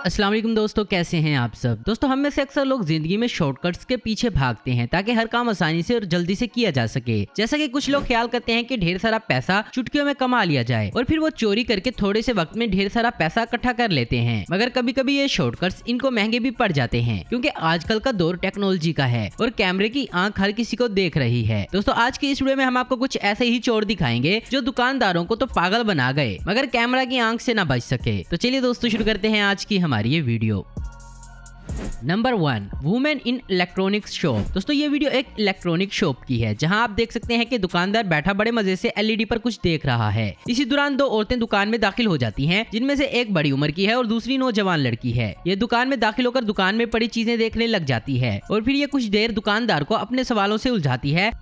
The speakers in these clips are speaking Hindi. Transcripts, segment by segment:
अस्सलाम वालेकुम दोस्तों, कैसे हैं आप सब। दोस्तों हम में से अक्सर लोग जिंदगी में शॉर्टकट्स के पीछे भागते हैं ताकि हर काम आसानी से और जल्दी से किया जा सके। जैसा कि कुछ लोग ख्याल करते हैं कि ढेर सारा पैसा चुटकियों में कमा लिया जाए और फिर वो चोरी करके थोड़े से वक्त में ढेर सारा पैसा इकट्ठा कर लेते हैं। मगर कभी कभी ये शॉर्टकट्स इनको महंगे भी पड़ जाते हैं क्योंकि आजकल का दौर टेक्नोलॉजी का है और कैमरे की आंख हर किसी को देख रही है। दोस्तों आज की इस वीडियो में हम आपको कुछ ऐसे ही चोर दिखाएंगे जो दुकानदारों को तो पागल बना गए मगर कैमरा की आंख से ना बच सके। तो चलिए दोस्तों शुरू करते हैं आज की हमारी ये video. Number 1, women in electronics shop. दोस्तों ये वीडियो एक इलेक्ट्रॉनिक शॉप की है जहां आप देख सकते हैं कि दुकानदार बैठा बड़े मजे से एलईडी पर कुछ देख रहा है। इसी दौरान दो औरतें दुकान में दाखिल हो जाती हैं जिनमें से एक बड़ी उम्र की है और दूसरी नौजवान लड़की है। ये दुकान में दाखिल होकर दुकान में पड़ी चीजें देखने लग जाती है और फिर ये कुछ देर दुकानदार को अपने सवालों से उलझाती है।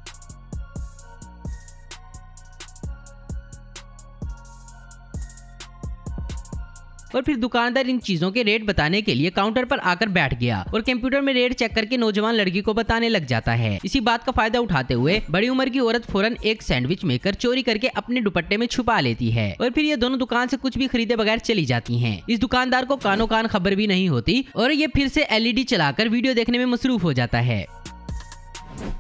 और फिर दुकानदार इन चीजों के रेट बताने के लिए काउंटर पर आकर बैठ गया और कंप्यूटर में रेट चेक करके नौजवान लड़की को बताने लग जाता है। इसी बात का फायदा उठाते हुए बड़ी उम्र की औरत फौरन एक सैंडविच मेकर चोरी करके अपने दुपट्टे में छुपा लेती है और फिर ये दोनों दुकान से कुछ भी खरीदे बगैर चली जाती हैं। इस दुकानदार को कानो कान खबर भी नहीं होती और ये फिर से एलईडी चलाकर वीडियो देखने में मसरूफ हो जाता है।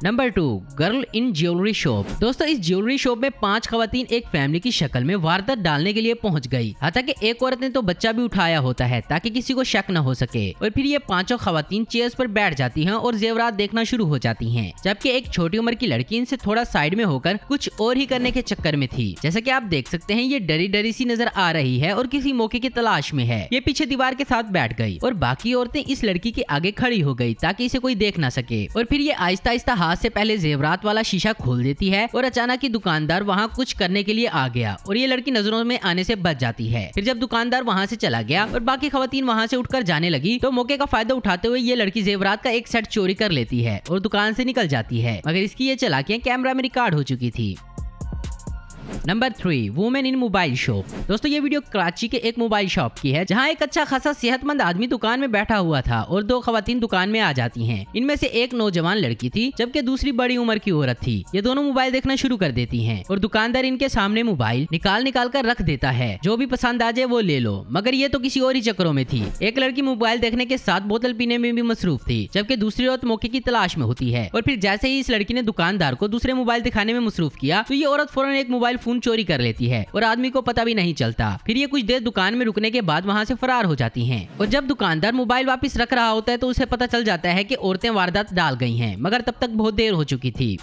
Number 2, girl in jewellery shop. दोस्तों इस ज्वेलरी शॉप में 5 खवातीन एक फैमिली की शक्ल में वारदात डालने के लिए पहुंच गई। हालांकि एक औरत ने तो बच्चा भी उठाया होता है ताकि किसी को शक न हो सके और फिर ये पांचों खवातीन चेयर्स पर बैठ जाती हैं और जेवरात देखना शुरू हो जाती हैं, जबकि एक छोटी उम्र की लड़की इनसे थोड़ा साइड में होकर कुछ और ही करने के चक्कर में थी। जैसा कि आप देख सकते हैं ये डरी डरी सी नजर आ रही है और किसी मौके की तलाश में है। ये पीछे दीवार के साथ बैठ गई और बाकी औरतें इस लड़की के आगे खड़ी हो गई ताकि इसे कोई देख ना सके और फिर ये आहिस्ता आहिस्ता हाथ से पहले जेवरात वाला शीशा खोल देती है और अचानक ही दुकानदार वहाँ कुछ करने के लिए आ गया और ये लड़की नजरों में आने से बच जाती है। फिर जब दुकानदार वहाँ से चला गया और बाकी खवातीन वहाँ से उठकर जाने लगी तो मौके का फायदा उठाते हुए ये लड़की जेवरात का एक सेट चोरी कर लेती है और दुकान से निकल जाती है, मगर इसकी ये चालाकियां कैमरा में रिकॉर्ड हो चुकी थी। Number 3, women in mobile shop. दोस्तों ये वीडियो कराची के एक मोबाइल शॉप की है जहां एक अच्छा खासा सेहतमंद आदमी दुकान में बैठा हुआ था और दो खवातीन दुकान में आ जाती हैं। इनमें से एक नौजवान लड़की थी जबकि दूसरी बड़ी उम्र की औरत थी। ये दोनों मोबाइल देखना शुरू कर देती हैं और दुकानदार इनके सामने मोबाइल निकाल कर रख देता है, जो भी पसंद आ जाए वो ले लो। मगर ये तो किसी और ही चक्करों में थी। एक लड़की मोबाइल देखने के साथ बोतल पीने में भी मसरूफ थी जबकि दूसरी औरत मौके की तलाश में होती है और फिर जैसे ही इस लड़की ने दुकानदार को दूसरे मोबाइल दिखाने में मसरूफ किया तो ये औरत फौरन एक मोबाइल फोन चोरी कर लेती है और आदमी को पता भी नहीं चलता। फिर ये कुछ देर दुकान में रुकने के बाद वहाँ से फरार हो जाती हैं और जब दुकानदार मोबाइल वापस रख रहा होता है तो उसे पता चल जाता है कि औरतें वारदात डाल गई हैं, मगर तब तक बहुत देर हो चुकी थी।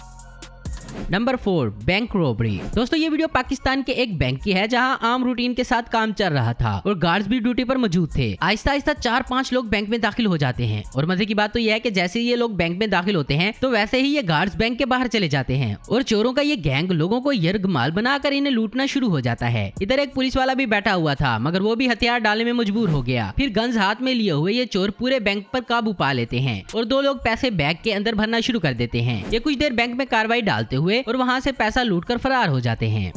Number 4, bank robbery. दोस्तों ये वीडियो पाकिस्तान के एक बैंक की है जहां आम रूटीन के साथ काम चल रहा था और गार्ड्स भी ड्यूटी पर मौजूद थे। आहिस्ता आहिस्ता 4-5 लोग बैंक में दाखिल हो जाते हैं और मजे की बात तो यह है कि जैसे ही ये लोग बैंक में दाखिल होते हैं तो वैसे ही ये गार्ड्स बैंक के बाहर चले जाते हैं और चोरों का ये गैंग लोगों को यरगमाल बनाकर इन्हें लूटना शुरू हो जाता है। इधर एक पुलिस वाला भी बैठा हुआ था मगर वो भी हथियार डालने में मजबूर हो गया। फिर गन्स हाथ में लिए हुए ये चोर पूरे बैंक पर काबू पा लेते हैं और दो लोग पैसे बैग के अंदर भरना शुरू कर देते हैं। ये कुछ देर बैंक में कार्रवाई डालते हुए और वहाँ से पैसा लूटकर फरार हो जाते हैं।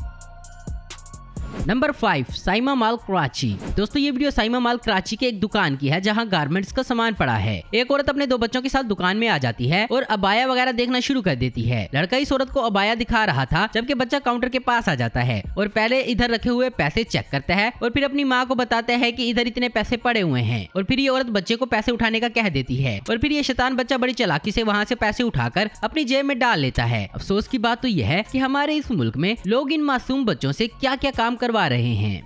Number 5, Saima mall Karachi. दोस्तों ये वीडियो साइमा मॉल कराची के एक दुकान की है जहां गारमेंट्स का सामान पड़ा है। एक औरत अपने 2 बच्चों के साथ दुकान में आ जाती है और अबाया वगैरह देखना शुरू कर देती है। लड़का इस औरत को अबाया दिखा रहा था जबकि बच्चा काउंटर के पास आ जाता है और पहले इधर रखे हुए पैसे चेक करता है और फिर अपनी माँ को बताता है कि इधर इतने पैसे पड़े हुए हैं और फिर ये औरत बच्चे को पैसे उठाने का कह देती है और फिर ये शैतान बच्चा बड़ी चालाकी से वहाँ से पैसे उठाकर अपनी जेब में डाल लेता है। अफसोस की बात तो यह है कि हमारे इस मुल्क में लोग इन मासूम बच्चों से क्या क्या काम करवा रहे हैं।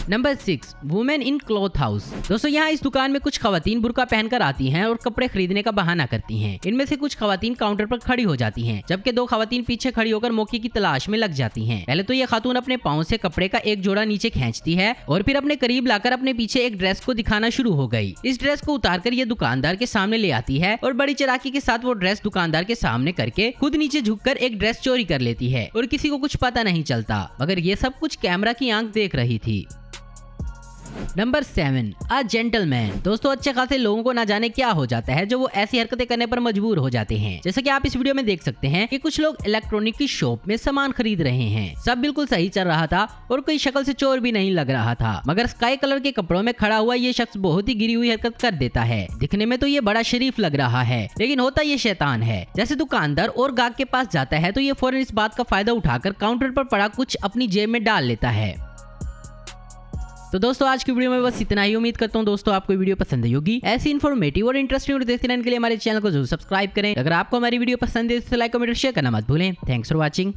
Number 6, women in cloth house. दोस्तों यहाँ इस दुकान में कुछ खवातीन बुर्का पहनकर आती हैं और कपड़े खरीदने का बहाना करती हैं। इनमें से कुछ खवातीन काउंटर पर खड़ी हो जाती हैं जबकि 2 खवातीन पीछे खड़ी होकर मौके की तलाश में लग जाती हैं। पहले तो ये खातून अपने पाँव से कपड़े का एक जोड़ा नीचे खींचती है और फिर अपने करीब लाकर अपने पीछे एक ड्रेस को दिखाना शुरू हो गई। इस ड्रेस को उतारकर ये दुकानदार के सामने ले आती है और बड़ी चालाकी के साथ वो ड्रेस दुकानदार के सामने करके खुद नीचे झुककर एक ड्रेस चोरी कर लेती है और किसी को कुछ पता नहीं चलता, मगर ये सब कुछ कैमरा की आंख देख रही थी। Number 7, a gentleman. दोस्तों अच्छे खासे लोगों को ना जाने क्या हो जाता है जो वो ऐसी हरकतें करने पर मजबूर हो जाते हैं। जैसा कि आप इस वीडियो में देख सकते हैं कि कुछ लोग इलेक्ट्रॉनिक की शॉप में सामान खरीद रहे हैं। सब बिल्कुल सही चल रहा था और कोई शक्ल से चोर भी नहीं लग रहा था, मगर स्काई कलर के कपड़ों में खड़ा हुआ ये शख्स बहुत ही गिरी हुई हरकत कर देता है। दिखने में तो ये बड़ा शरीफ लग रहा है, लेकिन होता ये शैतान है। जैसे दुकानदार और गाहक के पास जाता है तो ये फौरन इस बात का फायदा उठाकर काउंटर पर पड़ा कुछ अपनी जेब में डाल लेता है। तो दोस्तों आज की वीडियो में बस इतना ही। उम्मीद करता हूँ दोस्तों आपको वीडियो पसंद आई होगी। ऐसी इन्फॉर्मेटिव और इंटरेस्टिंग वीडियो देखते रहने के लिए हमारे चैनल को जरूर सब्सक्राइब करें। अगर आपको हमारी वीडियो पसंद है तो लाइक कमेंट और शेयर करना मत भूलें। Thanks for watching.